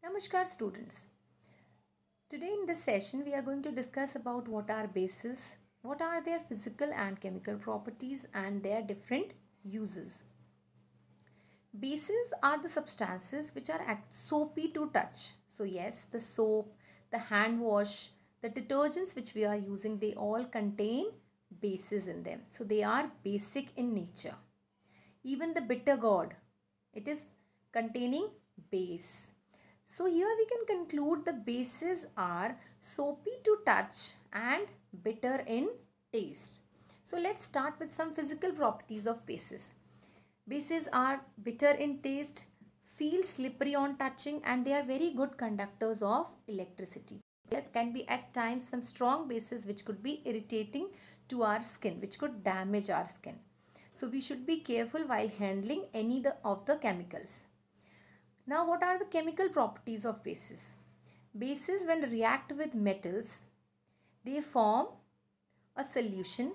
Namaskar students. Today in this session we are going to discuss about what are bases, what are their physical and chemical properties and their different uses. Bases are the substances which are soapy to touch. So yes, the soap, the hand wash, the detergents which we are using, they all contain bases in them. So they are basic in nature. Even the bitter gourd, it is containing base. So here we can conclude the bases are soapy to touch and bitter in taste. So let's start with some physical properties of bases. Bases are bitter in taste, feel slippery on touching, and they are very good conductors of electricity. There can be at times some strong bases which could be irritating to our skin, which could damage our skin. So we should be careful while handling any of the chemicals. Now, what are the chemical properties of bases? Bases, when react with metals, they form a solution,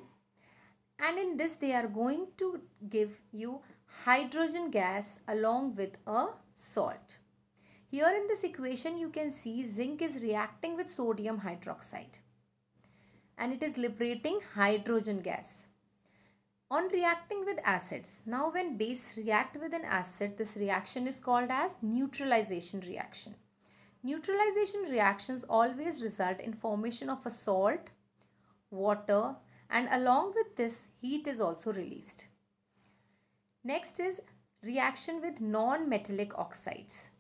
and in this they are going to give you hydrogen gas along with a salt. Here in this equation you can see zinc is reacting with sodium hydroxide and it is liberating hydrogen gas. On reacting with acids, now when base react with an acid, this reaction is called as neutralization reaction. Neutralization reactions always result in formation of a salt, water, and along with this heat is also released. Next is reaction with non-metallic oxides.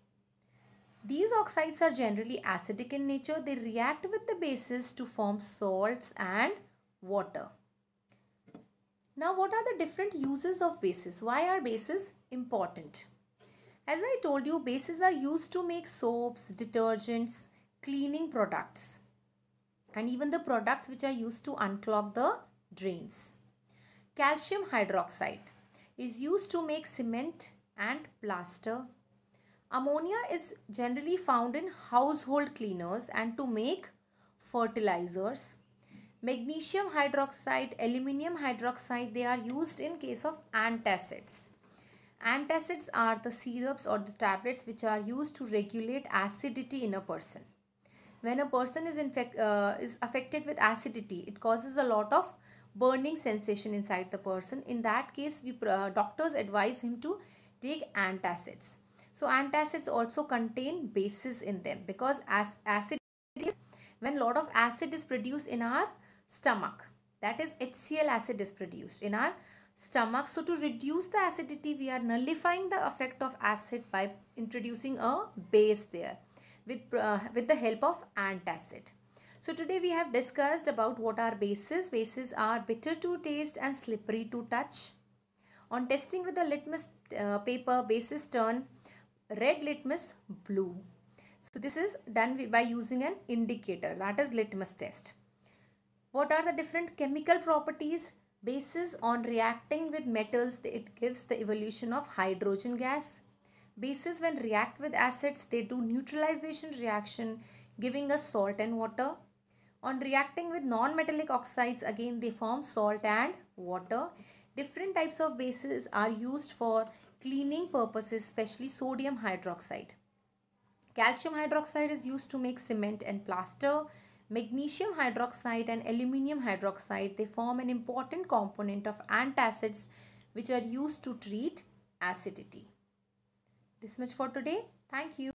These oxides are generally acidic in nature. They react with the bases to form salts and water. Now, what are the different uses of bases? Why are bases important? As I told you, bases are used to make soaps, detergents, cleaning products, and even the products which are used to unclog the drains. Calcium hydroxide is used to make cement and plaster. Ammonia is generally found in household cleaners and to make fertilizers. Magnesium hydroxide, aluminum hydroxide, they are used in case of antacids. Antacids are the syrups or the tablets which are used to regulate acidity in a person. When a person is affected with acidity, it causes a lot of burning sensation inside the person. In that case, doctors advise him to take antacids. So antacids also contain bases in them because acid is when a lot of acid is produced in our stomach, that is HCl acid is produced in our stomach. So to reduce the acidity, we are nullifying the effect of acid by introducing a base there with the help of antacid. So today we have discussed about what are bases. Bases are bitter to taste and slippery to touch. On testing with the litmus paper, bases turn red, litmus blue. So this is done by using an indicator, that is litmus test. What are the different chemical properties? Bases, on reacting with metals, it gives the evolution of hydrogen gas. Bases, when react with acids, they do neutralization reaction, giving us salt and water. On reacting with non-metallic oxides, again they form salt and water. Different types of bases are used for cleaning purposes, especially sodium hydroxide. Calcium hydroxide is used to make cement and plaster. Magnesium hydroxide and aluminum hydroxide, they form an important component of antacids which are used to treat acidity. This much for today. Thank you.